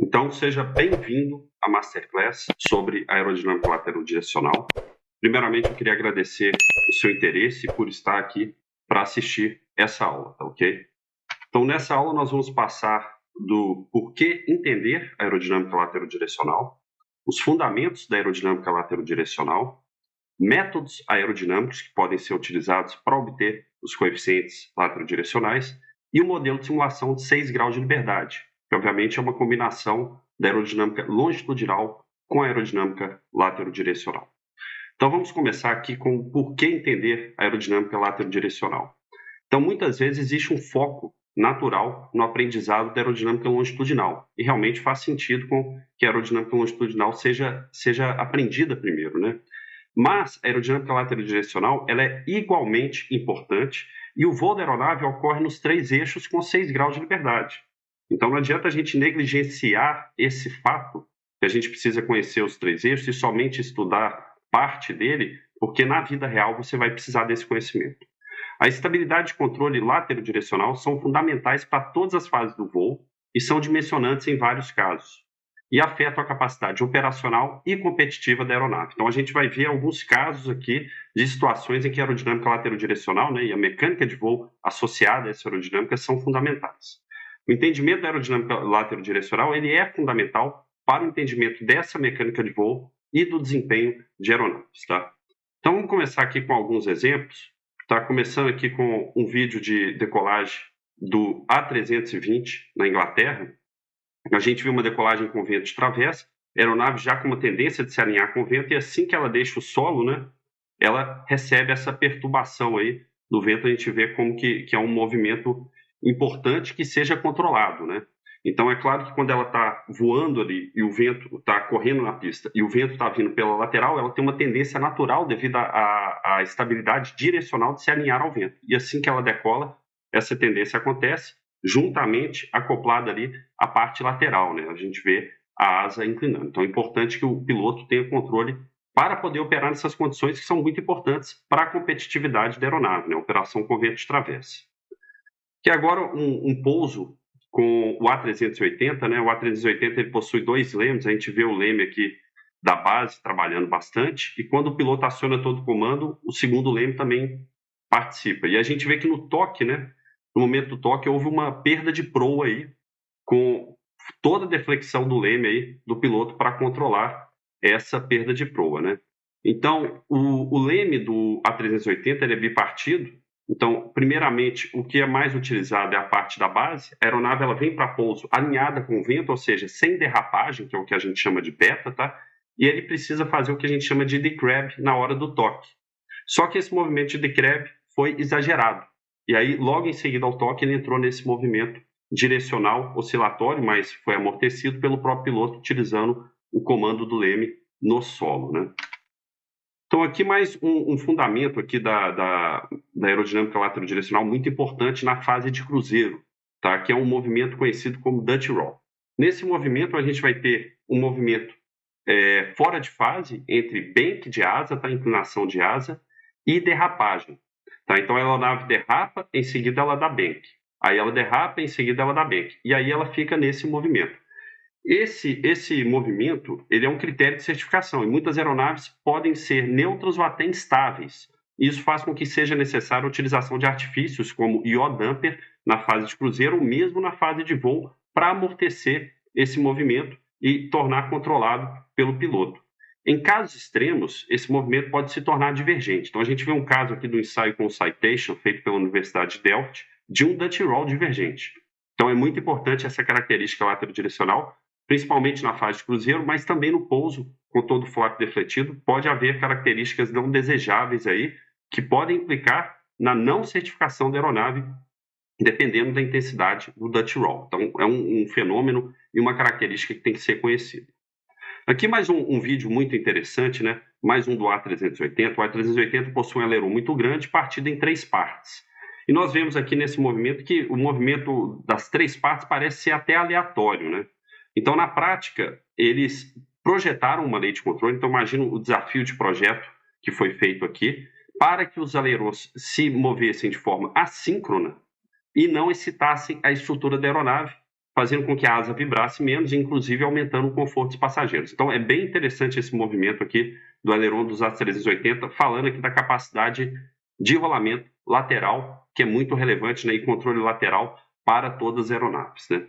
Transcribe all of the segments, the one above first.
Então, seja bem-vindo à Masterclass sobre aerodinâmica lateral-direcional. Primeiramente, eu queria agradecer o seu interesse por estar aqui para assistir essa aula, tá ok? Então, nessa aula, nós vamos passar do porquê entender a aerodinâmica lateral-direcional, os fundamentos da aerodinâmica lateral-direcional, métodos aerodinâmicos que podem ser utilizados para obter os coeficientes lateral-direcionais e o modelo de simulação de 6 graus de liberdade, que obviamente é uma combinação da aerodinâmica longitudinal com a aerodinâmica lateral-direcional. Então vamos começar aqui com o porquê entender a aerodinâmica lateral-direcional. Então muitas vezes existe um foco natural no aprendizado da aerodinâmica longitudinal, e realmente faz sentido com que a aerodinâmica longitudinal seja aprendida primeiro, né? Mas a aerodinâmica lateral-direcional ela é igualmente importante e o voo da aeronave ocorre nos 3 eixos com 6 graus de liberdade. Então não adianta a gente negligenciar esse fato, que a gente precisa conhecer os 3 eixos e somente estudar parte dele, porque na vida real você vai precisar desse conhecimento. A estabilidade e controle lateral-direcional são fundamentais para todas as fases do voo e são dimensionantes em vários casos e afetam a capacidade operacional e competitiva da aeronave. Então, a gente vai ver alguns casos aqui de situações em que a aerodinâmica lateral-direcional, né, e a mecânica de voo associada a essa aerodinâmica são fundamentais. O entendimento da aerodinâmica lateral-direcional ele é fundamental para o entendimento dessa mecânica de voo e do desempenho de aeronaves. Tá? Então, vamos começar aqui com alguns exemplos. Tá? Começando aqui com um vídeo de decolagem do A320 na Inglaterra. A gente viu uma decolagem com vento de travessa, a aeronave já com uma tendência de se alinhar com o vento, e assim que ela deixa o solo, né, ela recebe essa perturbação aí do vento. A gente vê como que é um movimento importante que seja controlado, né? Então, é claro que quando ela está voando ali e o vento está correndo na pista e o vento está vindo pela lateral, ela tem uma tendência natural devido à estabilidade direcional de se alinhar ao vento. E assim que ela decola, essa tendência acontece, juntamente acoplada ali à parte lateral, né? A gente vê a asa inclinando. Então é importante que o piloto tenha controle para poder operar nessas condições que são muito importantes para a competitividade da aeronave, né? Operação com vento de travessa. Que agora um pouso com o A380, né? O A380 ele possui 2 lemes, a gente vê o leme aqui da base trabalhando bastante, e quando o piloto aciona todo o comando, o segundo leme também participa. E a gente vê que no toque, né? No momento do toque, houve uma perda de proa aí, com toda a deflexão do leme aí do piloto para controlar essa perda de proa, né? Então, o leme do A380 ele é bipartido. Então, primeiramente, o que é mais utilizado é a parte da base. A aeronave ela vem para pouso alinhada com o vento, ou seja, sem derrapagem, que é o que a gente chama de beta, tá? E ele precisa fazer o que a gente chama de decrab na hora do toque. Só que esse movimento de decrab foi exagerado. E aí, logo em seguida ao toque, ele entrou nesse movimento direcional oscilatório, mas foi amortecido pelo próprio piloto utilizando o comando do leme no solo, né? Então, aqui mais um fundamento aqui da aerodinâmica lateral-direcional muito importante na fase de cruzeiro, tá? Que é um movimento conhecido como Dutch Roll. Nesse movimento, a gente vai ter um movimento fora de fase entre bank de asa, tá? Inclinação de asa, e derrapagem. Tá? Então, a aeronave derrapa, em seguida ela dá bank. Aí ela derrapa, em seguida ela dá bank. E aí ela fica nesse movimento. Esse movimento ele é um critério de certificação, e muitas aeronaves podem ser neutras ou até instáveis. Isso faz com que seja necessária a utilização de artifícios como yaw damper na fase de cruzeiro ou mesmo na fase de voo para amortecer esse movimento e tornar controlado pelo piloto. Em casos extremos, esse movimento pode se tornar divergente. Então, a gente vê um caso aqui do ensaio com Citation, feito pela Universidade de Delft, de um Dutch Roll divergente. Então, é muito importante essa característica lateral-direcional, principalmente na fase de cruzeiro, mas também no pouso, com todo o flap defletido, pode haver características não desejáveis aí, que podem implicar na não certificação da aeronave, dependendo da intensidade do Dutch Roll. Então, é um fenômeno e uma característica que tem que ser conhecida. Aqui mais um vídeo muito interessante, né? Mais um do A380. O A380 possui um aileron muito grande, partido em 3 partes. E nós vemos aqui nesse movimento que o movimento das 3 partes parece ser até aleatório, né? Então, na prática, eles projetaram uma lei de controle. Então, imagina o desafio de projeto que foi feito aqui, para que os ailerons se movessem de forma assíncrona e não excitassem a estrutura da aeronave, fazendo com que a asa vibrasse menos, inclusive aumentando o conforto dos passageiros. Então, é bem interessante esse movimento aqui do aileron dos A380, falando aqui da capacidade de rolamento lateral, que é muito relevante, né, e controle lateral para todas as aeronaves, né.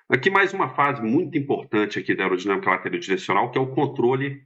Aqui mais uma fase muito importante aqui da aerodinâmica lateral-direcional, que é o controle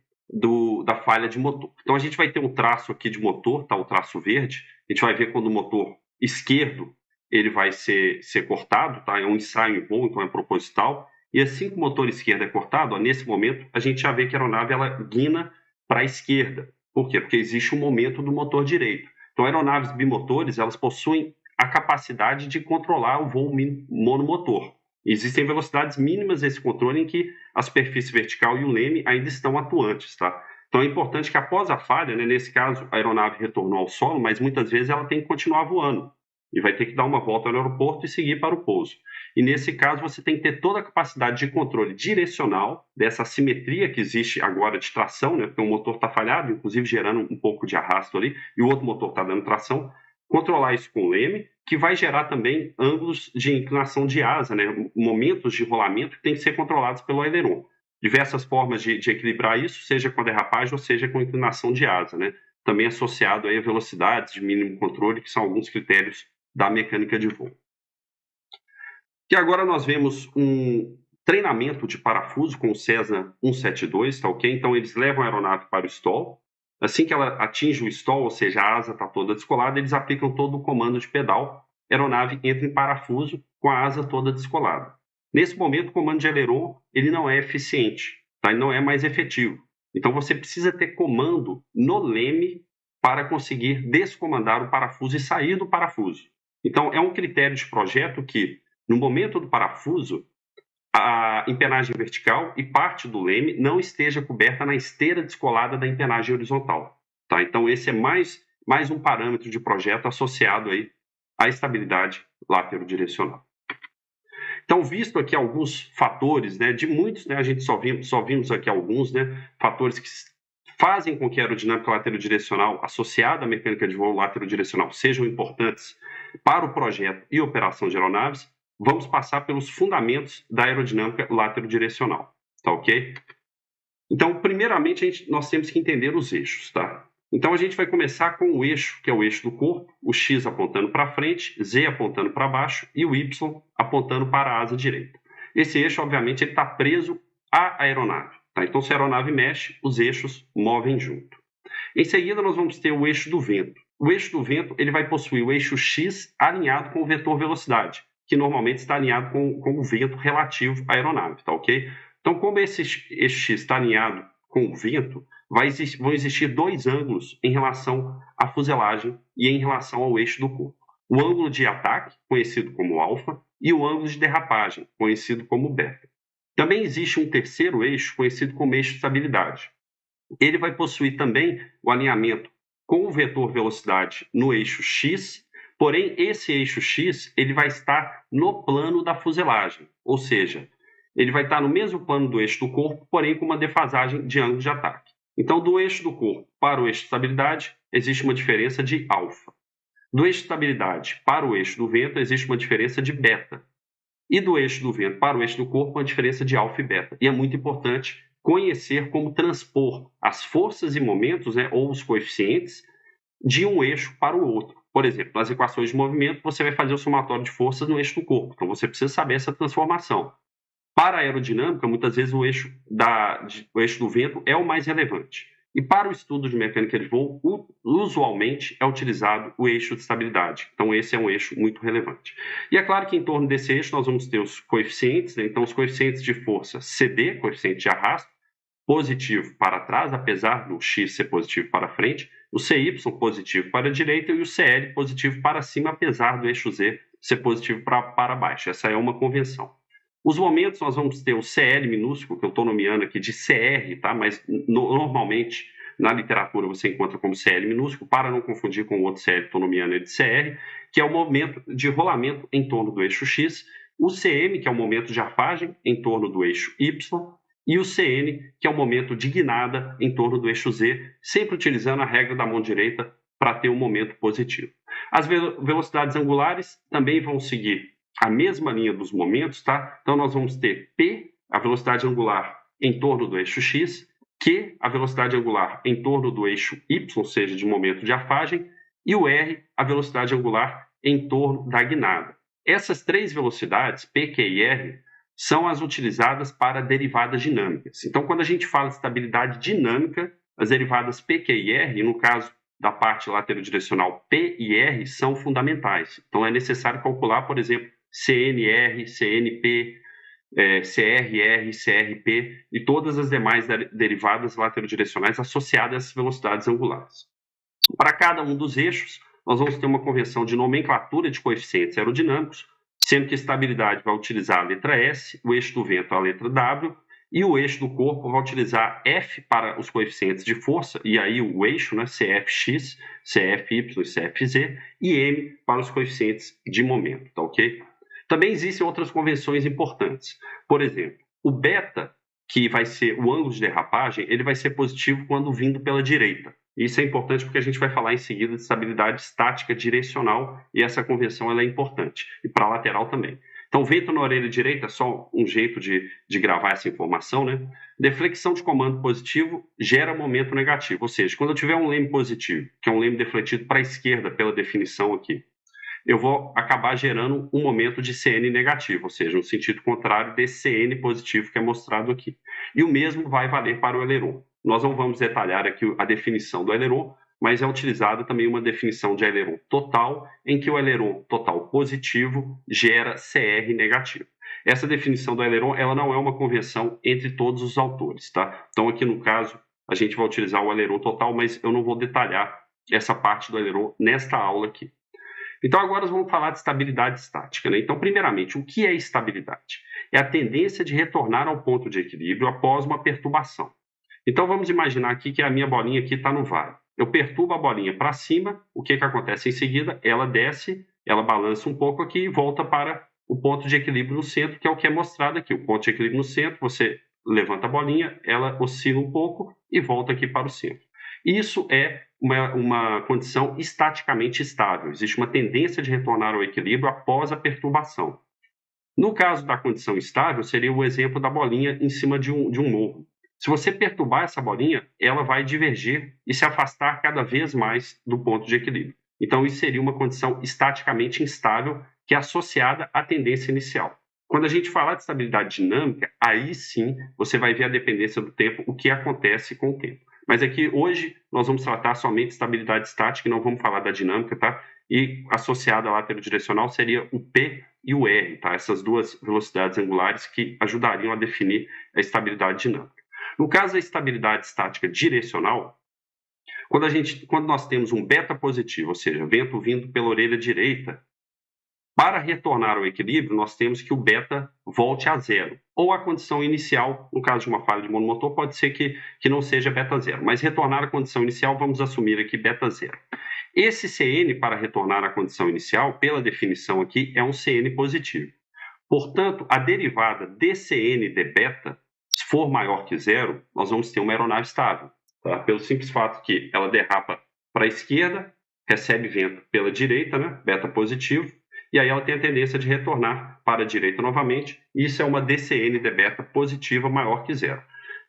da falha de motor. Então, a gente vai ter um traço aqui de motor, tá? O traço verde. A gente vai ver quando o motor esquerdo ele vai ser cortado, tá? É um ensaio em voo, então é proposital. E assim que o motor esquerdo é cortado, ó, nesse momento, a gente já vê que a aeronave ela guina para a esquerda. Por quê? Porque existe um momento do motor direito. Então, aeronaves bimotores, elas possuem a capacidade de controlar o voo monomotor. Existem velocidades mínimas desse controle em que a superfície vertical e o leme ainda estão atuantes, tá? Então é importante que após a falha, né, nesse caso a aeronave retornou ao solo, mas muitas vezes ela tem que continuar voando e vai ter que dar uma volta no aeroporto e seguir para o pouso. E nesse caso você tem que ter toda a capacidade de controle direcional dessa assimetria que existe agora de tração, né, porque o motor está falhado, inclusive gerando um pouco de arrasto ali, e o outro motor está dando tração. Controlar isso com o leme, que vai gerar também ângulos de inclinação de asa, né? Momentos de rolamento que tem que ser controlados pelo aileron. Diversas formas de equilibrar isso, seja com a derrapagem ou seja com a inclinação de asa, né? Também associado aí a velocidades de mínimo controle, que são alguns critérios da mecânica de voo. E agora nós vemos um treinamento de parafuso com o Cessna 172, tá ok? Então eles levam a aeronave para o stall. Assim que ela atinge o stall, ou seja, a asa está toda descolada, eles aplicam todo o comando de pedal, a aeronave entra em parafuso com a asa toda descolada. Nesse momento, o comando de aileron ele não é eficiente, tá? Ele não é mais efetivo. Então você precisa ter comando no leme para conseguir descomandar o parafuso e sair do parafuso. Então é um critério de projeto que, no momento do parafuso, a empenagem vertical e parte do leme não esteja coberta na esteira descolada da empenagem horizontal, tá? Então esse é mais um parâmetro de projeto associado aí à estabilidade lateral-direcional. Então, visto aqui alguns fatores, né, de muitos, né, a gente só vimos aqui alguns, né, fatores que fazem com que a aerodinâmica lateral-direcional associada à mecânica de voo lateral-direcional sejam importantes para o projeto e operação de aeronaves. Vamos passar pelos fundamentos da aerodinâmica lateral-direcional, tá ok? Então, primeiramente, nós temos que entender os eixos, tá? Então, a gente vai começar com o eixo, que é o eixo do corpo, o X apontando para frente, Z apontando para baixo e o Y apontando para a asa direita. Esse eixo, obviamente, ele está preso à aeronave, tá? Então, se a aeronave mexe, os eixos movem junto. Em seguida, nós vamos ter o eixo do vento. O eixo do vento ele vai possuir o eixo X alinhado com o vetor velocidade, que normalmente está alinhado com o vento relativo à aeronave, tá ok? Então, como esse eixo X está alinhado com o vento, vão existir dois ângulos em relação à fuselagem e em relação ao eixo do corpo. O ângulo de ataque, conhecido como alfa, e o ângulo de derrapagem, conhecido como beta. Também existe um terceiro eixo, conhecido como eixo de estabilidade. Ele vai possuir também o alinhamento com o vetor velocidade no eixo X, porém esse eixo X ele vai estar no plano da fuselagem, ou seja, ele vai estar no mesmo plano do eixo do corpo, porém com uma defasagem de ângulo de ataque. Então, do eixo do corpo para o eixo de estabilidade, existe uma diferença de alfa. Do eixo de estabilidade para o eixo do vento, existe uma diferença de beta. E do eixo do vento para o eixo do corpo, uma diferença de alfa e beta. E é muito importante conhecer como transpor as forças e momentos, né, ou os coeficientes, de um eixo para o outro. Por exemplo, nas equações de movimento, você vai fazer o somatório de forças no eixo do corpo. Então, você precisa saber essa transformação. Para a aerodinâmica, muitas vezes o eixo do vento é o mais relevante. E para o estudo de mecânica de voo, usualmente é utilizado o eixo de estabilidade. Então, esse é um eixo muito relevante. E é claro que em torno desse eixo nós vamos ter os coeficientes, né? Então, os coeficientes de força CD, coeficiente de arrasto, positivo para trás, apesar do X ser positivo para frente, o CY positivo para a direita e o CL positivo para cima, apesar do eixo Z ser positivo para baixo. Essa é uma convenção. Os momentos nós vamos ter o CL minúsculo, que eu estou nomeando aqui de CR, tá? Mas normalmente na literatura você encontra como CL minúsculo, para não confundir com o outro CL que estou nomeando ele de CR, que é o momento de rolamento em torno do eixo X, o CM, que é o momento de afagem em torno do eixo Y, e o CN, que é o momento de guinada em torno do eixo Z, sempre utilizando a regra da mão direita para ter um momento positivo. As velocidades angulares também vão seguir a mesma linha dos momentos, tá? Então, nós vamos ter P, a velocidade angular em torno do eixo X, Q, a velocidade angular em torno do eixo Y, ou seja, de momento de afagem, e o R, a velocidade angular em torno da guinada. Essas três velocidades, P, Q e R, são as utilizadas para derivadas dinâmicas. Então, quando a gente fala de estabilidade dinâmica, as derivadas P, Q e R, no caso da parte laterodirecional P e R, são fundamentais. Então, é necessário calcular, por exemplo, CNR, CNP, CRR, CRP e todas as demais derivadas laterodirecionais associadas a essas velocidades angulares. Para cada um dos eixos, nós vamos ter uma convenção de nomenclatura de coeficientes aerodinâmicos, sendo que a estabilidade vai utilizar a letra S, o eixo do vento a letra W, e o eixo do corpo vai utilizar F para os coeficientes de força, e aí o eixo, né, CFX, CFY e CFZ, e M para os coeficientes de momento, tá ok? Também existem outras convenções importantes. Por exemplo, o beta, que vai ser o ângulo de derrapagem, ele vai ser positivo quando vindo pela direita. Isso é importante porque a gente vai falar em seguida de estabilidade estática direcional e essa convenção ela é importante. E para a lateral também. Então, vento na orelha direita, só um jeito de gravar essa informação, né? Deflexão de comando positivo gera momento negativo. Ou seja, quando eu tiver um leme positivo, que é um leme defletido para a esquerda, pela definição aqui, eu vou acabar gerando um momento de CN negativo, ou seja, um sentido contrário desse CN positivo que é mostrado aqui. E o mesmo vai valer para o aileron. Nós não vamos detalhar aqui a definição do aileron, mas é utilizada também uma definição de aileron total, em que o aileron total positivo gera CR negativo. Essa definição do aileron, ela não é uma convenção entre todos os autores, tá? Então, aqui no caso, a gente vai utilizar o aileron total, mas eu não vou detalhar essa parte do aileron nesta aula aqui. Então, agora nós vamos falar de estabilidade estática, né? Então, primeiramente, o que é estabilidade? É a tendência de retornar ao ponto de equilíbrio após uma perturbação. Então, vamos imaginar aqui que a minha bolinha aqui está no vale. Eu perturbo a bolinha para cima, o que acontece em seguida? Ela desce, ela balança um pouco aqui e volta para o ponto de equilíbrio no centro, que é o que é mostrado aqui. O ponto de equilíbrio no centro, você levanta a bolinha, ela oscila um pouco e volta aqui para o centro. Isso é uma condição estaticamente estável. Existe uma tendência de retornar ao equilíbrio após a perturbação. No caso da condição estável, seria o exemplo da bolinha em cima de um morro. Se você perturbar essa bolinha, ela vai divergir e se afastar cada vez mais do ponto de equilíbrio. Então, isso seria uma condição estaticamente instável que é associada à tendência inicial. Quando a gente falar de estabilidade dinâmica, aí sim você vai ver a dependência do tempo, o que acontece com o tempo. Mas aqui, hoje, nós vamos tratar somente de estabilidade estática e não vamos falar da dinâmica, tá? E associada à laterodirecional seria o P e o R, tá? Essas duas velocidades angulares que ajudariam a definir a estabilidade dinâmica. No caso da estabilidade estática direcional, quando nós temos um beta positivo, ou seja, vento vindo pela orelha direita, para retornar ao equilíbrio, nós temos que o beta volte a zero. Ou a condição inicial, no caso de uma falha de monomotor, pode ser que não seja beta zero. Mas retornar à condição inicial, vamos assumir aqui beta zero. Esse CN, para retornar à condição inicial, pela definição aqui, é um CN positivo. Portanto, a derivada dCN de beta, se for maior que zero, nós vamos ter uma aeronave estável. Tá? Pelo simples fato que ela derrapa para a esquerda, recebe vento pela direita, né? Beta positivo, e aí ela tem a tendência de retornar para a direita novamente. Isso é uma DCN de beta positiva maior que zero.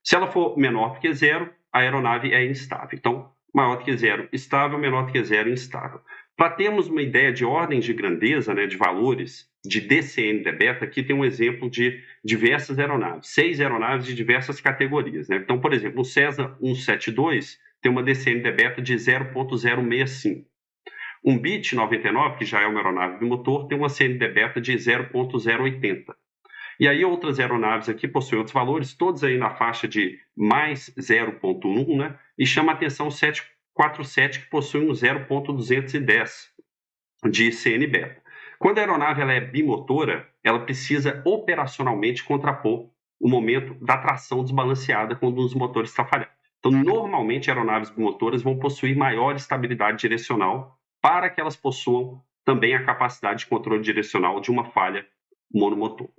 Se ela for menor do que zero, a aeronave é instável. Então, maior do que zero, estável, menor do que zero, instável. Para termos uma ideia de ordens de grandeza, né, de valores de DCN de beta, aqui tem um exemplo de diversas aeronaves, 6 aeronaves de diversas categorias, né? Então, por exemplo, o Cessna 172 tem uma DCN de beta de 0.065. Um Beech 99, que já é uma aeronave bimotor, tem uma CN de beta de 0.080. E aí outras aeronaves aqui possuem outros valores, todos aí na faixa de mais 0.1, né? E chama a atenção o 747, que possui um 0.210 de CN beta. Quando a aeronave ela é bimotora, ela precisa operacionalmente contrapor o momento da tração desbalanceada quando um dos motores está falhando. Então, normalmente, aeronaves bimotoras vão possuir maior estabilidade direcional para que elas possuam também a capacidade de controle direcional de uma falha monomotor.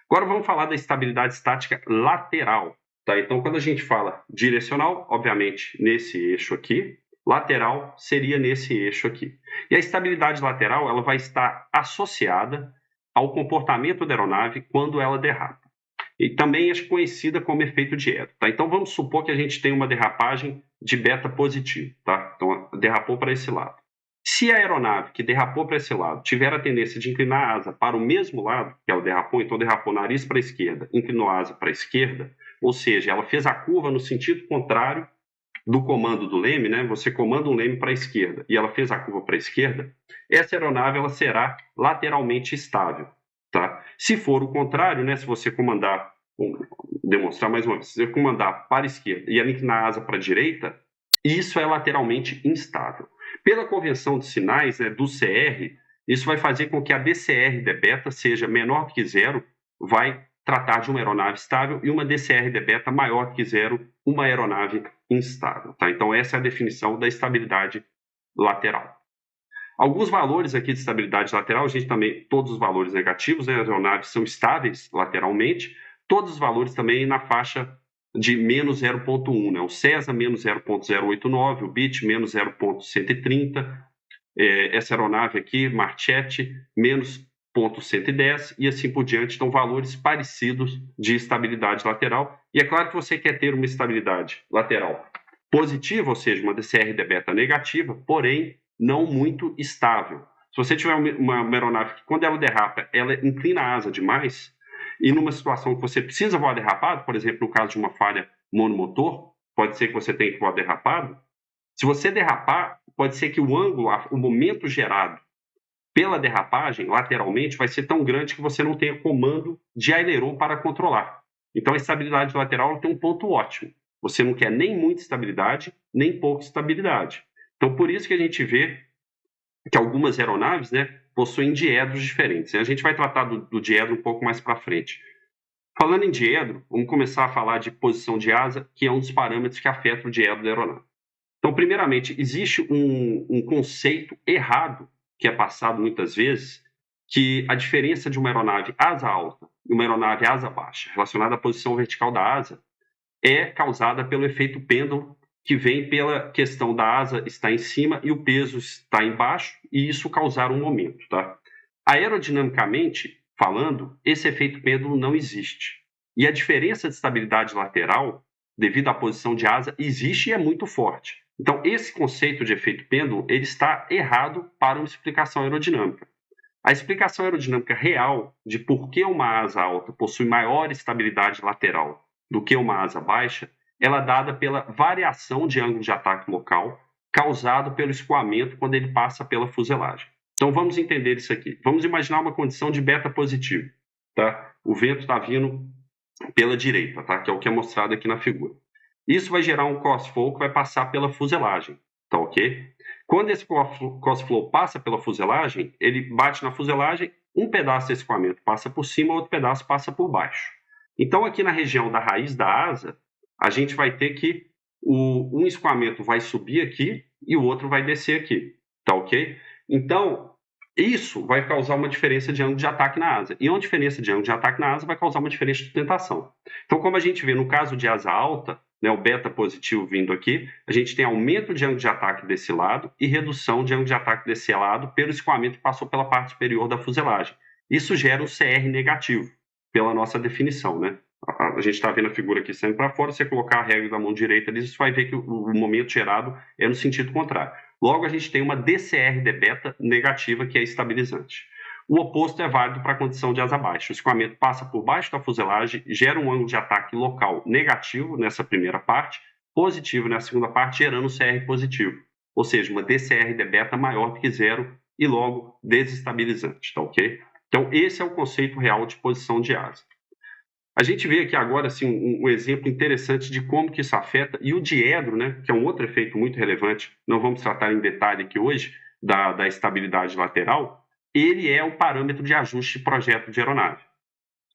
Agora vamos falar da estabilidade estática lateral. Tá? Então, quando a gente fala direcional, obviamente, nesse eixo aqui, lateral seria nesse eixo aqui. E a estabilidade lateral ela vai estar associada ao comportamento da aeronave quando ela derrapa. E também é conhecida como efeito Diedro. Tá? Então, vamos supor que a gente tem uma derrapagem de beta positivo. Tá? Então, derrapou para esse lado. Se a aeronave que derrapou para esse lado tiver a tendência de inclinar a asa para o mesmo lado que ela derrapou, então derrapou o nariz para a esquerda, inclinou a asa para a esquerda, ou seja, ela fez a curva no sentido contrário do comando do leme, né? Você comanda um leme para a esquerda e ela fez a curva para a esquerda, essa aeronave ela será lateralmente estável. Tá? Se for o contrário, né? Se você comandar, vou demonstrar mais uma vez, se você comandar para a esquerda e ela inclinar a asa para a direita, isso é lateralmente instável. Pela convenção de sinais, né, do CR, isso vai fazer com que a DCR de beta seja menor do que zero, vai tratar de uma aeronave estável, e uma DCR de beta maior do que zero, uma aeronave instável. Tá? Então, essa é a definição da estabilidade lateral. Alguns valores aqui de estabilidade lateral, a gente também, todos os valores negativos, né, as aeronaves são estáveis lateralmente, todos os valores também na faixa de menos 0,1, né? O César menos 0,089, o BIT menos 0,130, essa aeronave aqui, Marchetti, menos 0,110 e assim por diante. Então, valores parecidos de estabilidade lateral. E é claro que você quer ter uma estabilidade lateral positiva, ou seja, uma DCR de beta negativa, porém não muito estável. Se você tiver uma aeronave que, quando ela derrapa, ela inclina a asa demais, e numa situação que você precisa voar derrapado, por exemplo, no caso de uma falha monomotor, pode ser que você tenha que voar derrapado. Se você derrapar, pode ser que o ângulo, o momento gerado pela derrapagem lateralmente vai ser tão grande que você não tenha comando de aileron para controlar. Então, a estabilidade lateral tem um ponto ótimo. Você não quer nem muita estabilidade, nem pouca estabilidade. Então, por isso que a gente vê que algumas aeronaves, né, possuem diedros diferentes. A gente vai tratar do diedro um pouco mais para frente. Falando em diedro, vamos começar a falar de posição de asa, que é um dos parâmetros que afeta o diedro da aeronave. Então, primeiramente, existe um conceito errado que é passado muitas vezes, que a diferença de uma aeronave asa alta e uma aeronave asa baixa, relacionada à posição vertical da asa, é causada pelo efeito pêndulo, que vem pela questão da asa estar em cima e o peso está embaixo, e isso causar um momento. Tá? Aerodinamicamente falando, esse efeito pêndulo não existe. E a diferença de estabilidade lateral, devido à posição de asa, existe e é muito forte. Então, esse conceito de efeito pêndulo ele está errado para uma explicação aerodinâmica. A explicação aerodinâmica real de por que uma asa alta possui maior estabilidade lateral do que uma asa baixa, ela é dada pela variação de ângulo de ataque local causado pelo escoamento quando ele passa pela fuselagem. Então vamos entender isso aqui. Vamos imaginar uma condição de beta positivo. Tá? O vento está vindo pela direita, tá? Que é o que é mostrado aqui na figura. Isso vai gerar um crossflow que vai passar pela fuselagem. Tá ok? Quando esse crossflow passa pela fuselagem, ele bate na fuselagem, um pedaço desse escoamento passa por cima, outro pedaço passa por baixo. Então, aqui na região da raiz da asa, a gente vai ter que um escoamento vai subir aqui e o outro vai descer aqui, tá ok? Então, isso vai causar uma diferença de ângulo de ataque na asa. E uma diferença de ângulo de ataque na asa vai causar uma diferença de sustentação. Então, como a gente vê no caso de asa alta, né, o beta positivo vindo aqui, a gente tem aumento de ângulo de ataque desse lado e redução de ângulo de ataque desse lado pelo escoamento que passou pela parte superior da fuselagem. Isso gera um CR negativo, pela nossa definição, né? A gente está vendo a figura aqui saindo para fora, você colocar a regra da mão direita ali, você vai ver que o momento gerado é no sentido contrário. Logo, a gente tem uma DCR de beta negativa, que é estabilizante. O oposto é válido para a condição de asa baixa. O escoamento passa por baixo da fuselagem, gera um ângulo de ataque local negativo nessa primeira parte, positivo nessa segunda parte, gerando um CR positivo. Ou seja, uma DCR de beta maior do que zero e logo desestabilizante, tá ok? Então, esse é o conceito real de posição de asa. A gente vê aqui agora assim, um exemplo interessante de como que isso afeta, e o diedro, né, que é um outro efeito muito relevante, não vamos tratar em detalhe aqui hoje, da estabilidade lateral, ele é o parâmetro de ajuste de projeto de aeronave.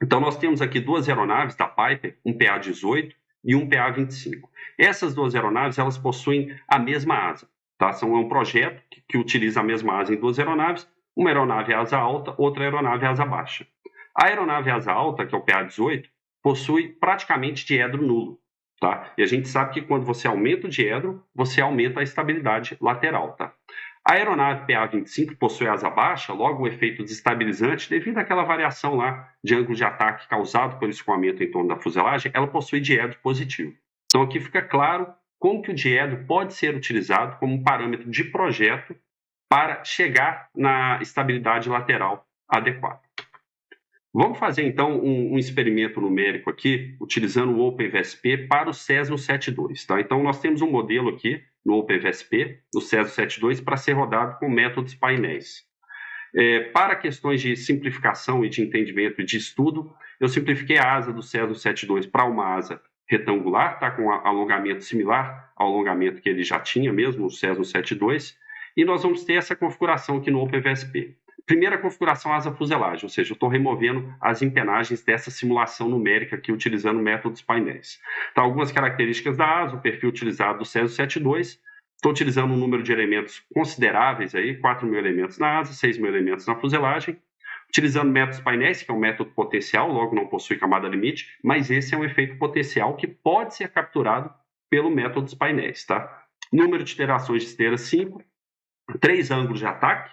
Então, nós temos aqui duas aeronaves da Piper, um PA-18 e um PA-25. Essas duas aeronaves, elas possuem a mesma asa. Tá? É um projeto que utiliza a mesma asa em duas aeronaves, uma aeronave asa alta, outra aeronave asa baixa. A aeronave asa alta, que é o PA-18, possui praticamente diedro nulo. Tá? E a gente sabe que quando você aumenta o diedro, você aumenta a estabilidade lateral. Tá? A aeronave PA-25 possui asa baixa, logo o efeito desestabilizante, devido àquela variação lá de ângulo de ataque causado pelo escoamento em torno da fuselagem, ela possui diedro positivo. Então aqui fica claro como que o diedro pode ser utilizado como um parâmetro de projeto para chegar na estabilidade lateral adequada. Vamos fazer então um experimento numérico aqui, utilizando o OpenVSP para o Cessna 72. Tá? Então nós temos um modelo aqui no OpenVSP, no Cessna 72, para ser rodado com métodos painéis. Para questões de simplificação e de entendimento e de estudo, eu simplifiquei a asa do Cessna 72 para uma asa retangular, tá? Com alongamento similar ao alongamento que ele já tinha mesmo, o Cessna 72, e nós vamos ter essa configuração aqui no OpenVSP. Primeira configuração, asa fuselagem, ou seja, eu estou removendo as empenagens dessa simulação numérica aqui, utilizando métodos painéis. Então, algumas características da asa, o perfil utilizado do Cessna 72, estou utilizando um número de elementos consideráveis, aí, 4.000 elementos na asa, 6.000 elementos na fuselagem, utilizando métodos painéis, que é um método potencial, logo não possui camada limite, mas esse é um efeito potencial que pode ser capturado pelo método dos painéis. Tá? Número de iterações de esteira 5, 3 ângulos de ataque,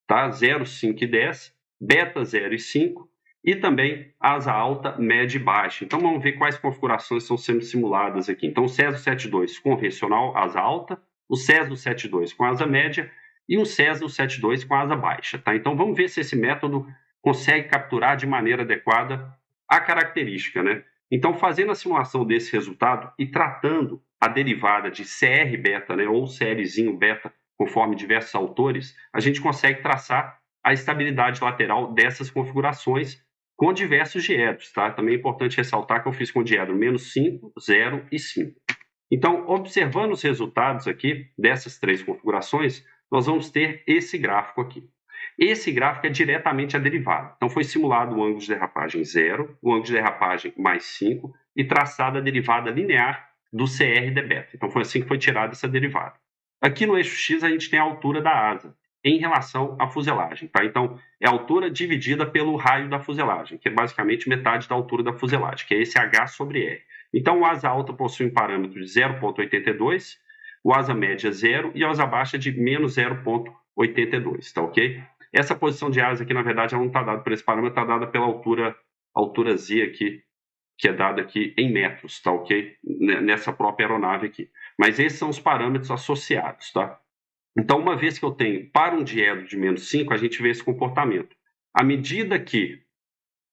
tá? 0, 5 e 10, beta 0 e 5, e também asa alta, média e baixa. Então vamos ver quais configurações estão sendo simuladas aqui. Então o Cessna 72 convencional, asa alta, o Cessna 72 com asa média e um Cessna 72 com asa baixa. Tá? Então vamos ver se esse método consegue capturar de maneira adequada a característica. Né? Então fazendo a simulação desse resultado e tratando a derivada de CR beta, né, ou CRzinho beta, conforme diversos autores, a gente consegue traçar a estabilidade lateral dessas configurações com diversos diedros. Tá? Também é importante ressaltar que eu fiz com diedro menos 5, 0 e 5. Então, observando os resultados aqui dessas 3 configurações, nós vamos ter esse gráfico aqui. Esse gráfico é diretamente a derivada. Então, foi simulado o ângulo de derrapagem 0, o ângulo de derrapagem mais 5 e traçada a derivada linear do CR de beta. Então, foi assim que foi tirada essa derivada. Aqui no eixo X, a gente tem a altura da asa em relação à fuselagem. Tá? Então, é a altura dividida pelo raio da fuselagem, que é basicamente metade da altura da fuselagem, que é esse H sobre R. Então, o asa alta possui um parâmetro de 0,82, o asa média 0 e a asa baixa de menos 0,82, tá ok? Essa posição de asa aqui, na verdade, ela não está dada por esse parâmetro, está dada pela altura Z aqui, que é dada aqui em metros, tá ok? Nessa própria aeronave aqui. Mas esses são os parâmetros associados, tá? Então, uma vez que eu tenho para um diedro de menos 5, a gente vê esse comportamento. À medida que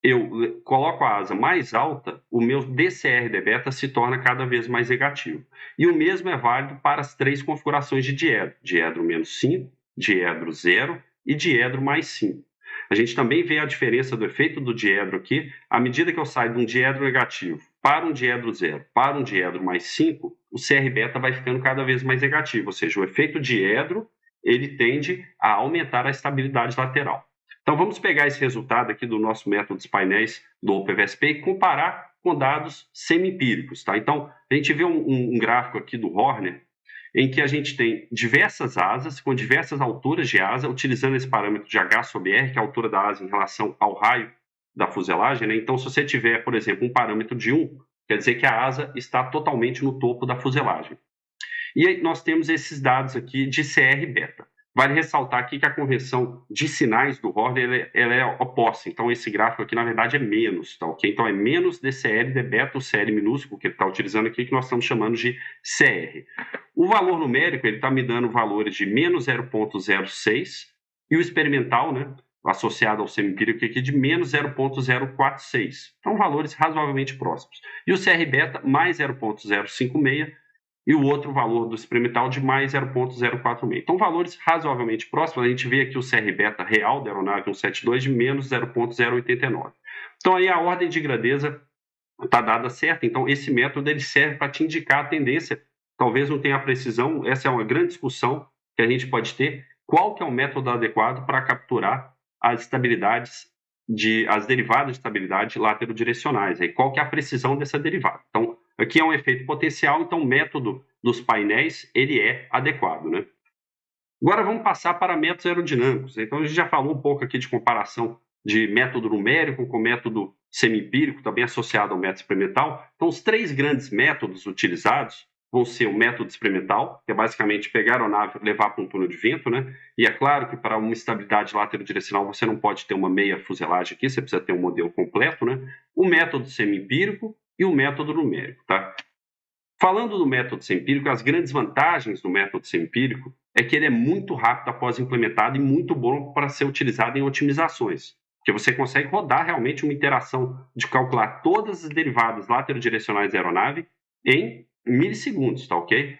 eu coloco a asa mais alta, o meu DCR de beta se torna cada vez mais negativo. E o mesmo é válido para as 3 configurações de diedro. Diedro menos 5, diedro 0 e diedro mais 5. A gente também vê a diferença do efeito do diedro aqui. À medida que eu saio de um diedro negativo para um diedro 0, para um diedro mais 5, o CR beta vai ficando cada vez mais negativo. Ou seja, o efeito diedro ele tende a aumentar a estabilidade lateral. Então, vamos pegar esse resultado aqui do nosso método dos painéis do OpenVSP e comparar com dados semi-empíricos. Tá? Então, a gente vê um gráfico aqui do Horner, em que a gente tem diversas asas, com diversas alturas de asa, utilizando esse parâmetro de H sobre R, que é a altura da asa em relação ao raio da fuselagem. Né? Então, se você tiver, por exemplo, um parâmetro de 1, quer dizer que a asa está totalmente no topo da fuselagem. E aí nós temos esses dados aqui de CR beta. Vale ressaltar aqui que a conversão de sinais do Horner ela é oposta. Então, esse gráfico aqui, na verdade, é menos. Tá, okay? Então, é menos DCL de beta, o CL minúsculo que ele está utilizando aqui, que nós estamos chamando de CR. O valor numérico, ele está me dando valores de menos 0,06 e o experimental, né, associado ao semi-empírico aqui, de menos 0,046. Então, valores razoavelmente próximos. E o CR beta, mais 0,056, e o outro valor do experimental de mais 0,046. Então, valores razoavelmente próximos. A gente vê aqui o CR beta real da aeronave 172 de menos 0,089. Então, aí a ordem de grandeza está dada certa. Então, esse método ele serve para te indicar a tendência. Talvez não tenha precisão. Essa é uma grande discussão que a gente pode ter. Qual que é o método adequado para capturar as estabilidades, as derivadas de estabilidade laterodirecionais? Aí, qual que é a precisão dessa derivada? Então, aqui é um efeito potencial, então o método dos painéis ele é adequado. Né? Agora vamos passar para métodos aerodinâmicos. Então a gente já falou um pouco aqui de comparação de método numérico com método semi-empírico, também associado ao método experimental. Então os 3 grandes métodos utilizados vão ser o método experimental, que é basicamente pegar a aeronave e levar para um túnel de vento, né? E é claro que para uma estabilidade lateral-direcional você não pode ter uma meia fuselagem aqui, você precisa ter um modelo completo, né? O método semi-empírico e o método numérico, tá? Falando do método semi-empírico, as grandes vantagens do método semi-empírico é que ele é muito rápido após implementado e muito bom para ser utilizado em otimizações, porque você consegue rodar realmente uma interação de calcular todas as derivadas lateral-direcionais da aeronave em milissegundos, tá ok?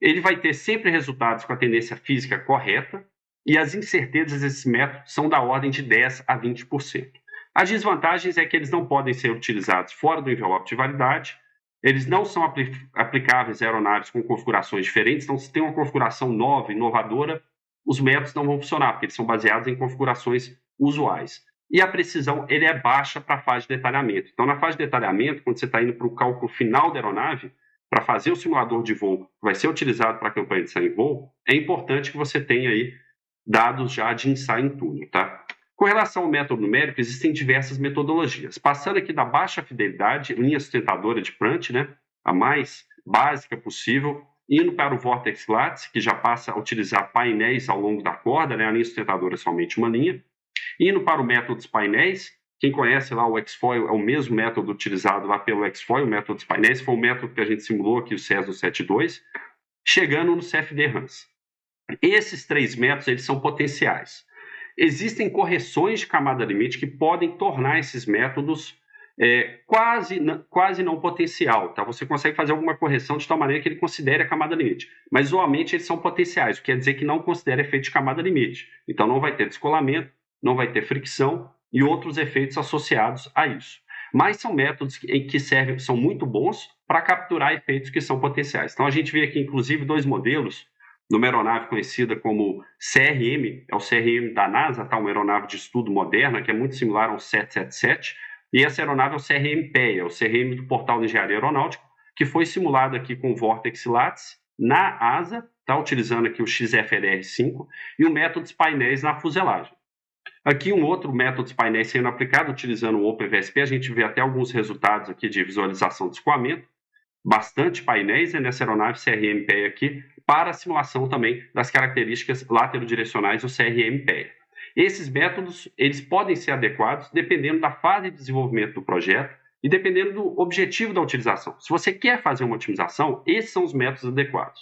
Ele vai ter sempre resultados com a tendência física correta e as incertezas desses métodos são da ordem de 10 a 20%. As desvantagens é que eles não podem ser utilizados fora do envelope de validade, eles não são aplicáveis a aeronaves com configurações diferentes, então se tem uma configuração nova, inovadora, os métodos não vão funcionar, porque eles são baseados em configurações usuais. E a precisão ele é baixa para a fase de detalhamento. Então, na fase de detalhamento, quando você está indo para o cálculo final da aeronave, para fazer o simulador de voo que vai ser utilizado para a campanha de ensaio em voo, é importante que você tenha aí dados já de ensaio em túnel, tá? Com relação ao método numérico, existem diversas metodologias. Passando aqui da baixa fidelidade, linha sustentadora de Prant, né, a mais básica possível, indo para o Vortex Lattice, que já passa a utilizar painéis ao longo da corda, né, a linha sustentadora é somente uma linha, indo para o método dos painéis. Quem conhece lá o X-Foil é o mesmo método utilizado lá pelo X-Foil, o método dos painéis, foi o método que a gente simulou aqui, o CES 72, chegando no CFD-RANS. Esses três métodos eles são potenciais. Existem correções de camada limite que podem tornar esses métodos quase não potencial. Tá? Você consegue fazer alguma correção de tal maneira que ele considere a camada limite. Mas, usualmente, eles são potenciais, o que quer dizer que não considera efeito de camada limite. Então, não vai ter descolamento, não vai ter fricção e outros efeitos associados a isso. Mas são métodos que servem, são muito bons para capturar efeitos que são potenciais. Então, a gente vê aqui, inclusive, dois modelos numa aeronave conhecida como CRM, é o CRM da NASA, tá? Uma aeronave de estudo moderna, que é muito similar ao 777, e essa aeronave é o CRM-PEA, o CRM do Portal de Engenharia Aeronáutica, que foi simulado aqui com o Vortex Lattice na asa, tá? Utilizando aqui o XFLR5 e o método dos painéis na fuselagem. Aqui um outro método dos painéis sendo aplicado utilizando o OpenVSP, a gente vê até alguns resultados aqui de visualização de escoamento, bastante painéis nessa aeronave CRM-PEA aqui, para a simulação também das características laterodirecionais do CRM-PEA. Esses métodos eles podem ser adequados dependendo da fase de desenvolvimento do projeto e dependendo do objetivo da utilização. Se você quer fazer uma otimização, esses são os métodos adequados.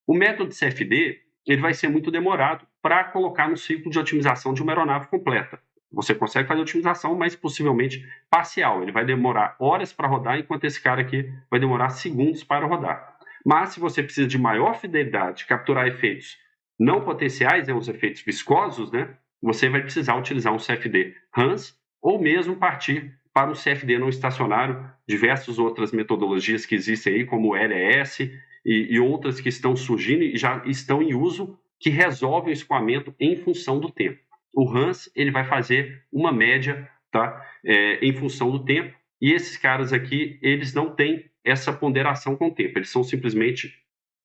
O método de CFD ele vai ser muito demorado para colocar no ciclo de otimização de uma aeronave completa. Você consegue fazer otimização, mas possivelmente parcial. Ele vai demorar horas para rodar, enquanto esse cara aqui vai demorar segundos para rodar. Mas se você precisa de maior fidelidade, capturar efeitos não potenciais, os efeitos viscosos, né, você vai precisar utilizar um CFD RANS ou mesmo partir para um CFD não estacionário, diversas outras metodologias que existem aí, como o LES e outras que estão surgindo e já estão em uso, que resolvem o escoamento em função do tempo. O RANS ele vai fazer uma média, tá, em função do tempo, e esses caras aqui, eles não têm essa ponderação com o tempo, eles são simplesmente,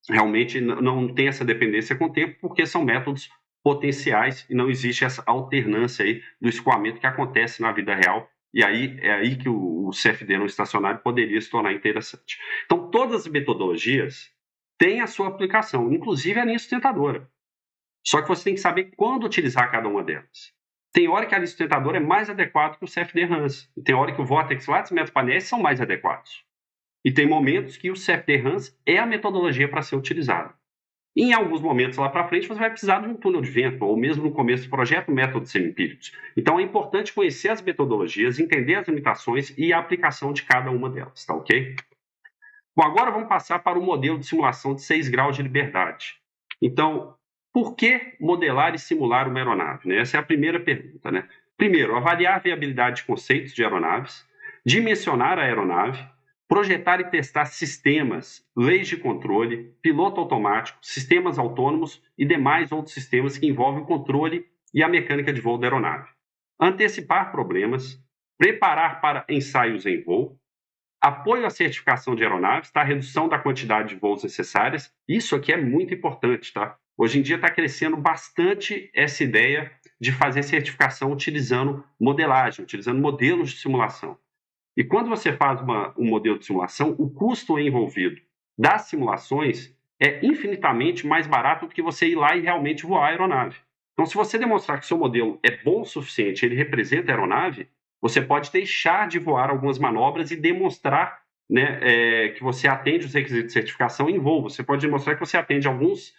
realmente não tem essa dependência com o tempo, porque são métodos potenciais e não existe essa alternância aí do escoamento que acontece na vida real, e aí é aí que o CFD não estacionário poderia se tornar interessante. Então, todas as metodologias têm a sua aplicação, inclusive a linha sustentadora. Só que você tem que saber quando utilizar cada uma delas. Tem hora que a linha sustentadora é mais adequada que o CFD RANS. E tem hora que o Vortex Lattice e o método painéis são mais adequados. E tem momentos que o CFD RANS é a metodologia para ser utilizada. Em alguns momentos lá para frente, você vai precisar de um túnel de vento, ou mesmo no começo do projeto, métodos semi-empíricos. Então é importante conhecer as metodologias, entender as limitações e a aplicação de cada uma delas, tá ok? Bom, agora vamos passar para o modelo de simulação de 6 graus de liberdade. Então, por que modelar e simular uma aeronave? Né? Essa é a primeira pergunta. Né? Primeiro, avaliar a viabilidade de conceitos de aeronaves, dimensionar a aeronave, projetar e testar sistemas, leis de controle, piloto automático, sistemas autônomos e demais outros sistemas que envolvem o controle e a mecânica de voo da aeronave. Antecipar problemas, preparar para ensaios em voo, apoio à certificação de aeronaves, tá? Redução da quantidade de voos necessárias. Isso aqui é muito importante, tá? Hoje em dia está crescendo bastante essa ideia de fazer certificação utilizando modelagem, utilizando modelos de simulação. E quando você faz um modelo de simulação, o custo envolvido das simulações é infinitamente mais barato do que você ir lá e realmente voar a aeronave. Então, se você demonstrar que o seu modelo é bom o suficiente, ele representa a aeronave, você pode deixar de voar algumas manobras e demonstrar, né, que você atende os requisitos de certificação em voo. Você pode demonstrar que você atende alguns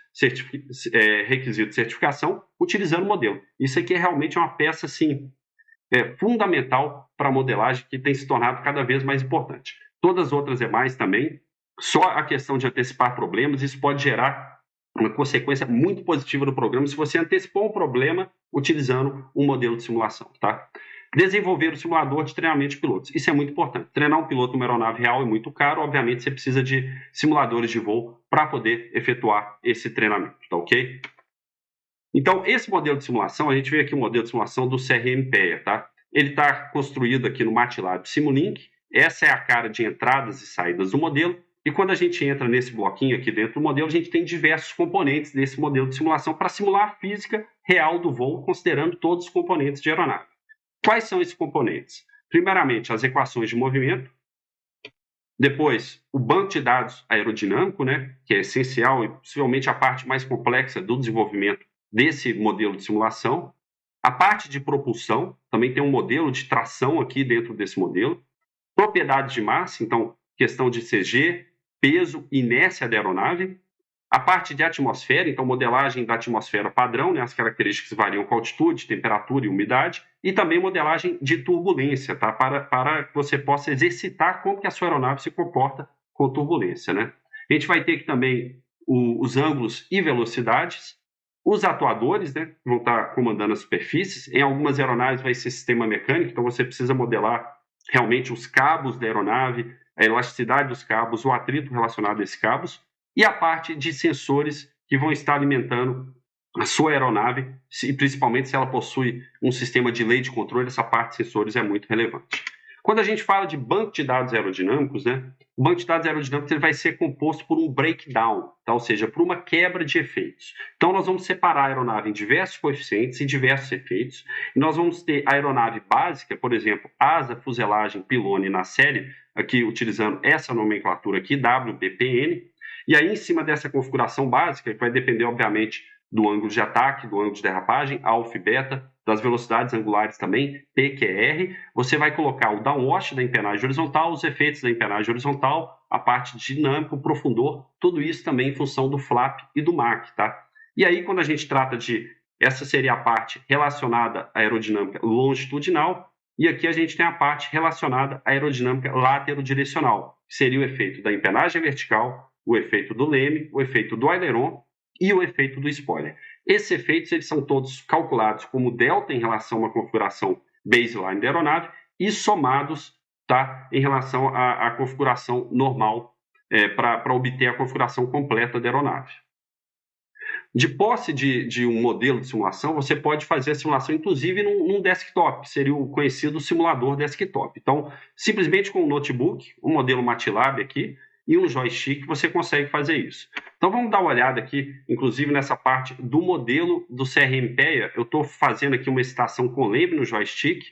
requisitos de certificação utilizando o modelo. Isso aqui é realmente uma peça assim, fundamental para a modelagem, que tem se tornado cada vez mais importante. Todas as outras demais também, só a questão de antecipar problemas, isso pode gerar uma consequência muito positiva do programa se você antecipou um problema utilizando um modelo de simulação, tá? Desenvolver o simulador de treinamento de pilotos. Isso é muito importante. Treinar um piloto numa aeronave real é muito caro, obviamente você precisa de simuladores de voo para poder efetuar esse treinamento, tá ok? Então, esse modelo de simulação, a gente vê aqui o modelo de simulação do CRM-PEA, tá? Ele está construído aqui no MATLAB Simulink. Essa é a cara de entradas e saídas do modelo. E quando a gente entra nesse bloquinho aqui dentro do modelo, a gente tem diversos componentes desse modelo de simulação para simular a física real do voo, considerando todos os componentes de aeronave. Quais são esses componentes? Primeiramente, as equações de movimento. Depois, o banco de dados aerodinâmico, né, que é essencial e possivelmente a parte mais complexa do desenvolvimento desse modelo de simulação. A parte de propulsão, também tem um modelo de tração aqui dentro desse modelo. Propriedades de massa, então, questão de CG, peso, inércia da aeronave. A parte de atmosfera, então, modelagem da atmosfera padrão, né, as características variam com altitude, temperatura e umidade. E também modelagem de turbulência, tá, para que você possa exercitar como que a sua aeronave se comporta com turbulência, né. A gente vai ter aqui também os ângulos e velocidades. Os atuadores, né, vão estar comandando as superfícies. Em algumas aeronaves vai ser sistema mecânico, então você precisa modelar realmente os cabos da aeronave, a elasticidade dos cabos, o atrito relacionado a esses cabos, e a parte de sensores que vão estar alimentando a sua aeronave, principalmente se ela possui um sistema de lei de controle, essa parte de sensores é muito relevante. Quando a gente fala de banco de dados aerodinâmicos, né, o banco de dados aerodinâmicos ele vai ser composto por um breakdown, tá? Ou seja, por uma quebra de efeitos. Então, nós vamos separar a aeronave em diversos coeficientes e diversos efeitos. E nós vamos ter a aeronave básica, por exemplo, asa, fuselagem, pilone na série, aqui utilizando essa nomenclatura aqui, WBPN. E aí, em cima dessa configuração básica, que vai depender, obviamente, do ângulo de ataque, do ângulo de derrapagem, alfa e beta, das velocidades angulares também, PQR, você vai colocar o downwash da empenagem horizontal, os efeitos da empenagem horizontal, a parte dinâmica, o profundor, tudo isso também em função do flap e do MAC, tá? E aí, quando a gente trata de... Essa seria a parte relacionada à aerodinâmica longitudinal, e aqui a gente tem a parte relacionada à aerodinâmica laterodirecional, que seria o efeito da empenagem vertical, o efeito do leme, o efeito do aileron e o efeito do spoiler. Esses efeitos eles são todos calculados como delta em relação a uma configuração baseline da aeronave e somados, tá, em relação à configuração normal para obter a configuração completa da aeronave. De posse de um modelo de simulação, você pode fazer a simulação, inclusive, num desktop, que seria o conhecido simulador desktop. Então, simplesmente com um notebook, um modelo MATLAB aqui, e um joystick, você consegue fazer isso. Então, vamos dar uma olhada aqui, inclusive, nessa parte do modelo do CRM-PEA. Eu estou fazendo aqui uma excitação com leme no joystick,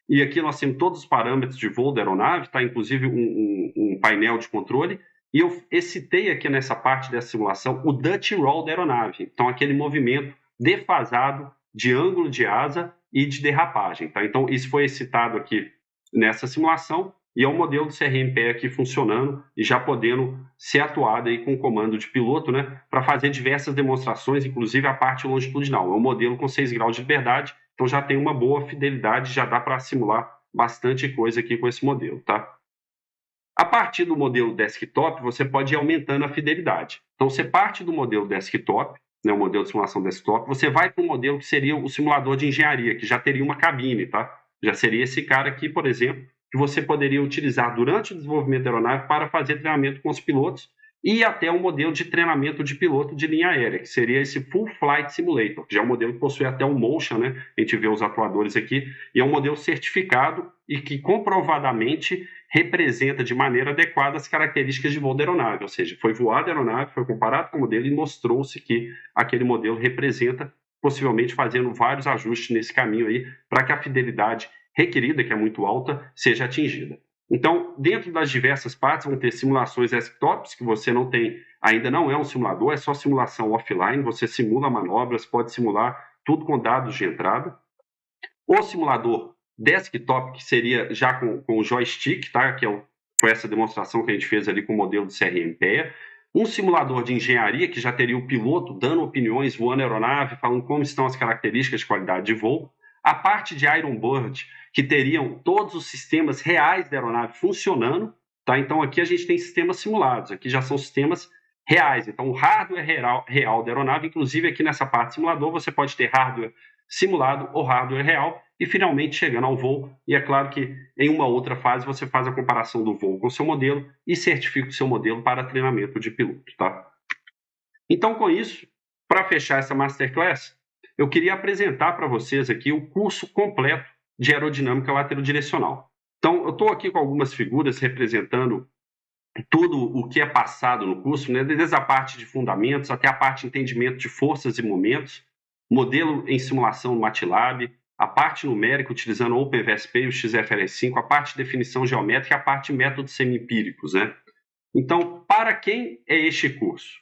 e aqui nós temos todos os parâmetros de voo da aeronave, tá? Inclusive um painel de controle, e eu excitei aqui nessa parte dessa simulação o Dutch Roll da aeronave, então aquele movimento defasado de ângulo de asa e de derrapagem, tá? Então, isso foi excitado aqui nessa simulação, e é o modelo do CRM-PEA aqui funcionando e já podendo ser atuado aí com o comando de piloto, né, para fazer diversas demonstrações, inclusive a parte longitudinal. É um modelo com 6 graus de liberdade, então já tem uma boa fidelidade, já dá para simular bastante coisa aqui com esse modelo, tá? A partir do modelo desktop, você pode ir aumentando a fidelidade. Então, você parte do modelo desktop, né, o modelo de simulação desktop, você vai para um modelo que seria o simulador de engenharia, que já teria uma cabine, tá? Já seria esse cara aqui, por exemplo, que você poderia utilizar durante o desenvolvimento da aeronave para fazer treinamento com os pilotos e até um modelo de treinamento de piloto de linha aérea, que seria esse Full Flight Simulator, que já é um modelo que possui até um motion, né? A gente vê os atuadores aqui, e é um modelo certificado e que comprovadamente representa de maneira adequada as características de voo da aeronave, ou seja, foi voada a aeronave, foi comparado com o modelo e mostrou-se que aquele modelo representa, possivelmente fazendo vários ajustes nesse caminho aí, para que a fidelidade requerida, que é muito alta, seja atingida. Então, dentro das diversas partes, vão ter simulações desktops, que você não tem, ainda não é um simulador, é só simulação offline, você simula manobras, pode simular tudo com dados de entrada. O simulador desktop, que seria já com o joystick, tá? Foi essa demonstração que a gente fez ali com o modelo de CRM-PEA. Um simulador de engenharia, que já teria o piloto dando opiniões, voando a aeronave, falando como estão as características de qualidade de voo. A parte de Iron Bird, que teriam todos os sistemas reais da aeronave funcionando, tá? Então aqui a gente tem sistemas simulados, aqui já são sistemas reais. Então o hardware real da aeronave, inclusive aqui nessa parte do simulador, você pode ter hardware simulado ou hardware real, e finalmente chegando ao voo. E é claro que em uma outra fase você faz a comparação do voo com o seu modelo e certifica o seu modelo para treinamento de piloto, tá? Então, com isso, para fechar essa Masterclass, eu queria apresentar para vocês aqui o curso completo de aerodinâmica laterodirecional. Então, eu estou aqui com algumas figuras representando tudo o que é passado no curso, né? Desde a parte de fundamentos até a parte de entendimento de forças e momentos, modelo em simulação no MATLAB, a parte numérica utilizando o OpenVSP e o XFLS5, a parte de definição geométrica e a parte de métodos semi-empíricos, né? Então, para quem é este curso?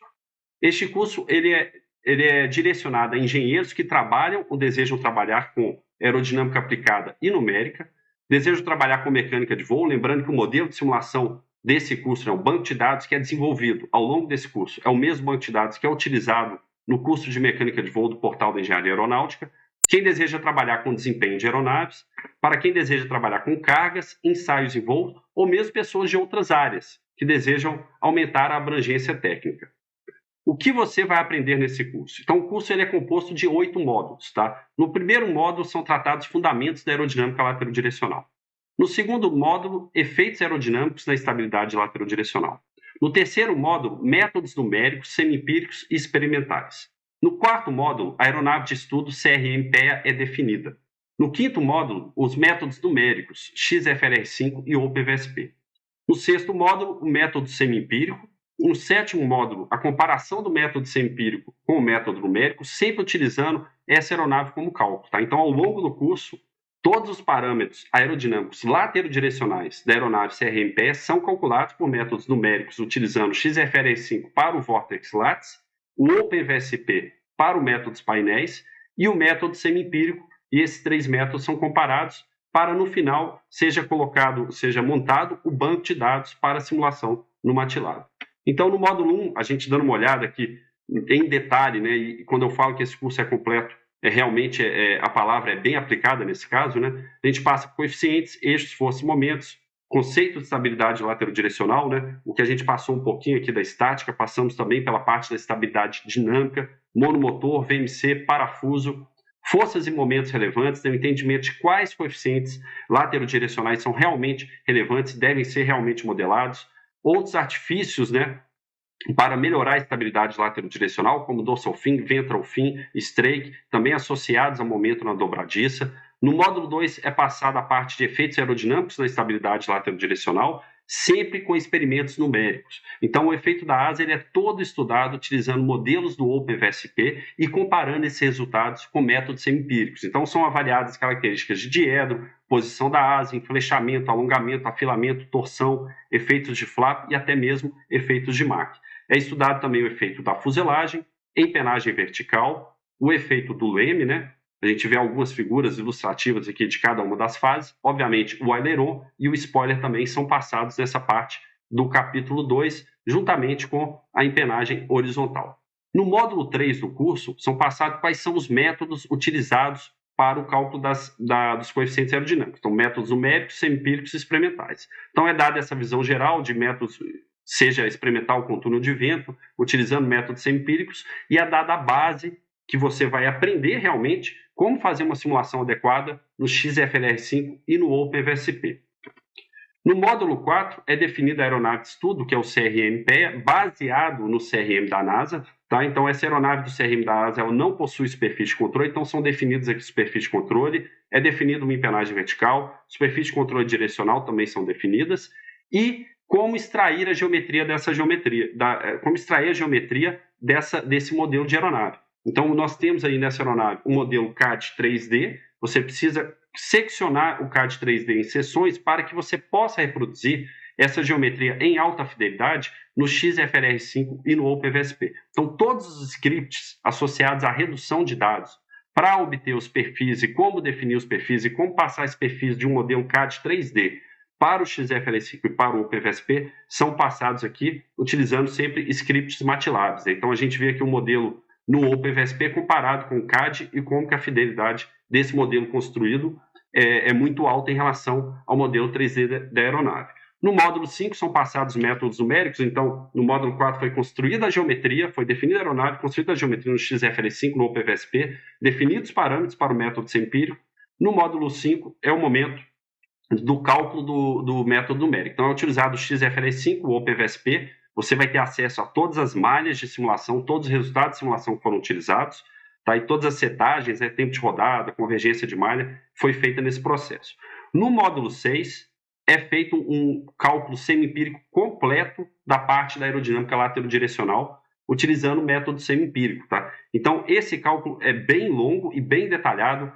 Este curso ele é direcionado a engenheiros que trabalham ou desejam trabalhar com aerodinâmica aplicada e numérica, desejam trabalhar com mecânica de voo, lembrando que o modelo de simulação desse curso é o banco de dados que é desenvolvido ao longo desse curso, é o mesmo banco de dados que é utilizado no curso de mecânica de voo do portal da Engenharia Aeronáutica. Quem deseja trabalhar com desempenho de aeronaves, para quem deseja trabalhar com cargas, ensaios em voo, ou mesmo pessoas de outras áreas que desejam aumentar a abrangência técnica. O que você vai aprender nesse curso? Então, o curso ele é composto de 8 módulos, tá? No primeiro módulo são tratados fundamentos da aerodinâmica laterodirecional. No segundo módulo, efeitos aerodinâmicos na estabilidade laterodirecional. No terceiro módulo, métodos numéricos, semi-empíricos e experimentais. No quarto módulo, a aeronave de estudo CRM-PEA é definida. No quinto módulo, os métodos numéricos, XFLR5 e OpenVSP. No sexto módulo, o método semi-empírico. No sétimo módulo, a comparação do método semi-empírico com o método numérico, sempre utilizando essa aeronave como cálculo. Tá? Então, ao longo do curso, todos os parâmetros aerodinâmicos laterodirecionais da aeronave CRM-PEA são calculados por métodos numéricos utilizando o XFLS5 para o Vortex Lattice, o OpenVSP para o método dos painéis e o método semi-empírico, e esses 3 métodos são comparados para, no final, seja montado o banco de dados para simulação no MATLAB. Então, no módulo 1, a gente dando uma olhada aqui em detalhe, né, e quando eu falo que esse curso é completo, realmente a palavra é bem aplicada nesse caso, né? A gente passa por coeficientes, eixos, forças e momentos, conceito de estabilidade laterodirecional, né? O que a gente passou um pouquinho aqui da estática, passamos também pela parte da estabilidade dinâmica, monomotor, VMC, parafuso, forças e momentos relevantes, né? O entendimento de quais coeficientes laterodirecionais são realmente relevantes, devem ser realmente modelados, outros artifícios, né, para melhorar a estabilidade laterodirecional, como dorsal fin, ventral fin, strake, também associados ao momento na dobradiça. No módulo 2 é passada a parte de efeitos aerodinâmicos na estabilidade laterodirecional, sempre com experimentos numéricos. Então, o efeito da asa ele é todo estudado utilizando modelos do OpenVSP e comparando esses resultados com métodos semi-empíricos. Então, são avaliadas características de diedro, posição da asa, enflechamento, alongamento, afilamento, torção, efeitos de flap e até mesmo efeitos de Mach. É estudado também o efeito da fuselagem, empenagem vertical, o efeito do leme, né? A gente vê algumas figuras ilustrativas aqui de cada uma das fases. Obviamente, o aileron e o spoiler também são passados nessa parte do capítulo 2, juntamente com a empenagem horizontal. No módulo 3 do curso, são passados quais são os métodos utilizados para o cálculo dos coeficientes aerodinâmicos. Então, métodos numéricos, semi-empíricos e experimentais. Então, é dada essa visão geral de métodos, seja experimental com túnel de vento, utilizando métodos semi-empíricos, e é dada a base que você vai aprender realmente como fazer uma simulação adequada no XFLR5 e no OpenVSP. No módulo 4 é definida a aeronave de estudo, que é o CRM-PEA, baseado no CRM da NASA. Tá? Então, essa aeronave do CRM da NASA ela não possui superfície de controle, então são definidos aqui superfície de controle, é definida uma empenagem vertical, superfície de controle direcional também são definidas, e como extrair a geometria desse modelo de aeronave. Então, nós temos aí nessa aeronave um modelo CAD 3D, você precisa seccionar o CAD 3D em seções para que você possa reproduzir essa geometria em alta fidelidade no XFLR5 e no OpenVSP. Então, todos os scripts associados à redução de dados para obter os perfis e como definir os perfis e como passar esses perfis de um modelo CAD 3D para o XFLR5 e para o OpenVSP são passados aqui utilizando sempre scripts MATLAB. Então, a gente vê aqui o modelo no OpenVSP comparado com o CAD e como que a fidelidade desse modelo construído é muito alta em relação ao modelo 3D da aeronave. No módulo 5 são passados métodos numéricos, então no módulo 4 foi construída a geometria, foi definida a aeronave, construída a geometria no XFLR5, no OpenVSP, definidos parâmetros para o método empírico. No módulo 5 é o momento do cálculo do método numérico. Então é utilizado o XFLR5, o OpenVSP, você vai ter acesso a todas as malhas de simulação, todos os resultados de simulação que foram utilizados, tá? E todas as setagens, tempo de rodada, convergência de malha, foi feita nesse processo. No módulo 6, é feito um cálculo semi-empírico completo da parte da aerodinâmica laterodirecional, utilizando o método semi-empírico. Tá? Então, esse cálculo é bem longo e bem detalhado,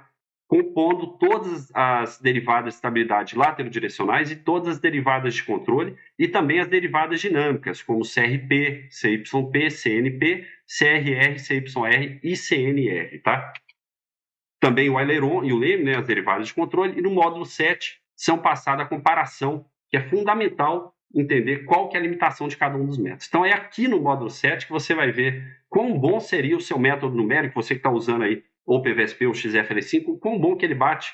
compondo todas as derivadas de estabilidade laterodirecionais e todas as derivadas de controle e também as derivadas dinâmicas, como CRP, CYP, CNP, CRR, CYR e CNR. Tá? Também o aileron e o leme, as derivadas de controle, e no módulo 7 são passadas a comparação, que é fundamental entender qual que é a limitação de cada um dos métodos. Então, é aqui no módulo 7 que você vai ver quão bom seria o seu método numérico, você que está usando aí o OpenVSP ou o XFLR5, quão bom que ele bate,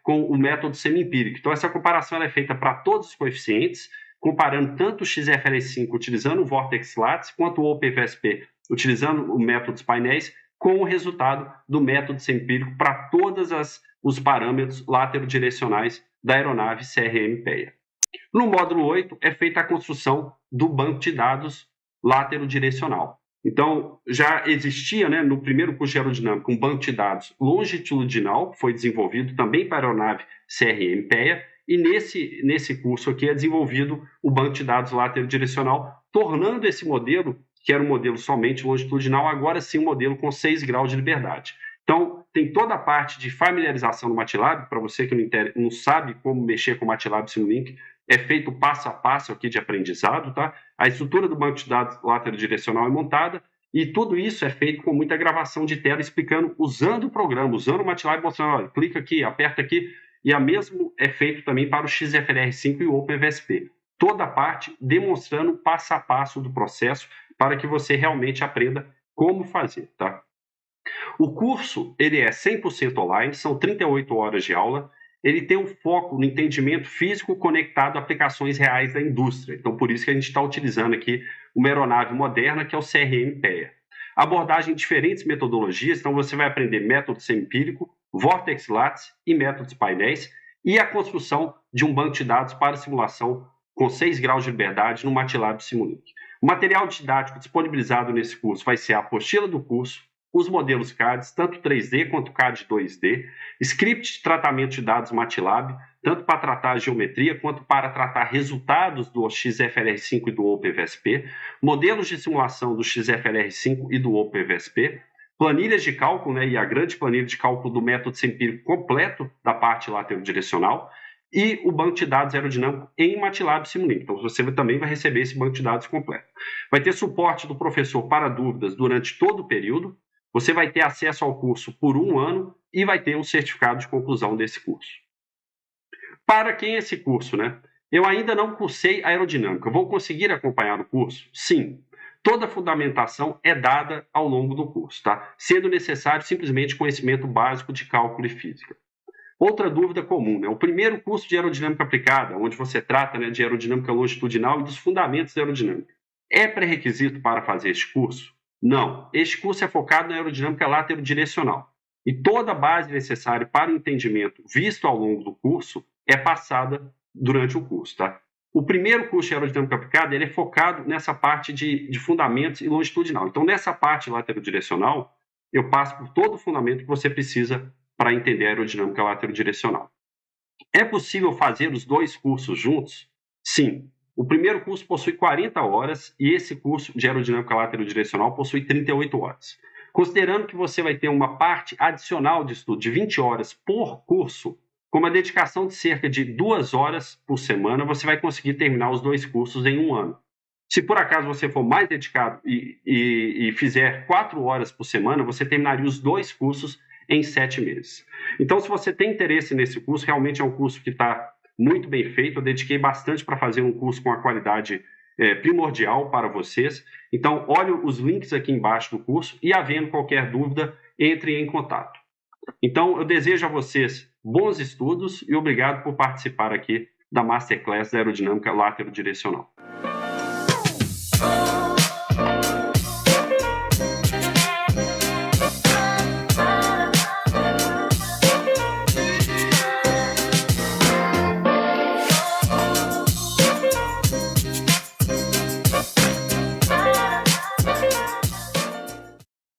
com o método semi-empírico. Então, essa comparação ela é feita para todos os coeficientes, comparando tanto o XFLR5 utilizando o Vortex Lattice, quanto o OpenVSP utilizando o método dos painéis, com o resultado do método semi-empírico para todos os parâmetros laterodirecionais da aeronave CRM-PEA. No módulo 8, é feita a construção do banco de dados laterodirecional. Então, já existia, no primeiro curso de aerodinâmica, um banco de dados longitudinal, que foi desenvolvido também para a aeronave CRM-PEA, e nesse curso aqui é desenvolvido o banco de dados laterodirecional, tornando esse modelo, que era um modelo somente longitudinal, agora sim um modelo com 6 graus de liberdade. Então, tem toda a parte de familiarização no MATLAB, para você que não sabe como mexer com o MATLAB Simulink, é feito passo a passo aqui de aprendizado, tá? A estrutura do banco de dados laterodirecional é montada e tudo isso é feito com muita gravação de tela, explicando, usando o programa, usando o MATLAB, mostrando, olha, clica aqui, aperta aqui, e a mesmo é feito também para o XFLR5 e o OpenVSP. Toda a parte demonstrando passo a passo do processo para que você realmente aprenda como fazer, tá? O curso, ele é 100% online, são 38 horas de aula, ele tem um foco no entendimento físico conectado a aplicações reais da indústria. Então, por isso que a gente está utilizando aqui uma aeronave moderna, que é o CRM-PEA. Abordagem de diferentes metodologias, então você vai aprender método semi-empírico, Vortex Lattice e métodos painéis, e a construção de um banco de dados para simulação com 6 graus de liberdade no MATLAB Simulink. O material didático disponibilizado nesse curso vai ser a apostila do curso, os modelos CADs, tanto 3D quanto CAD 2D, script de tratamento de dados MATLAB, tanto para tratar a geometria quanto para tratar resultados do XFLR5 e do OpenVSP, modelos de simulação do XFLR5 e do OpenVSP, planilhas de cálculo, e a grande planilha de cálculo do método empírico completo da parte laterodirecional, e o banco de dados aerodinâmico em MATLAB Simulink. Então, você também vai receber esse banco de dados completo. Vai ter suporte do professor para dúvidas durante todo o período. Você vai ter acesso ao curso por 1 ano e vai ter um certificado de conclusão desse curso. Para quem é esse curso, Eu ainda não cursei aerodinâmica. Vou conseguir acompanhar o curso? Sim. Toda a fundamentação é dada ao longo do curso, tá? Sendo necessário simplesmente conhecimento básico de cálculo e física. Outra dúvida comum, O primeiro curso de aerodinâmica aplicada, onde você trata de aerodinâmica longitudinal e dos fundamentos da aerodinâmica. É pré-requisito para fazer este curso? Não. Este curso é focado na aerodinâmica laterodirecional. E toda a base necessária para o entendimento visto ao longo do curso é passada durante o curso, tá? O primeiro curso de aerodinâmica aplicada ele é focado nessa parte de fundamentos e longitudinal. Então, nessa parte laterodirecional, eu passo por todo o fundamento que você precisa para entender a aerodinâmica laterodirecional. É possível fazer os 2 cursos juntos? Sim. O primeiro curso possui 40 horas e esse curso de aerodinâmica laterodirecional possui 38 horas. Considerando que você vai ter uma parte adicional de estudo de 20 horas por curso, com uma dedicação de cerca de 2 horas por semana, você vai conseguir terminar os 2 cursos em 1 ano. Se por acaso você for mais dedicado e fizer 4 horas por semana, você terminaria os 2 cursos em 7 meses. Então, se você tem interesse nesse curso, realmente é um curso que está muito bem feito. Eu dediquei bastante para fazer um curso com a qualidade primordial para vocês. Então, olhe os links aqui embaixo do curso e, havendo qualquer dúvida, entre em contato. Então, eu desejo a vocês bons estudos e obrigado por participar aqui da Masterclass da Aerodinâmica Laterodirecional.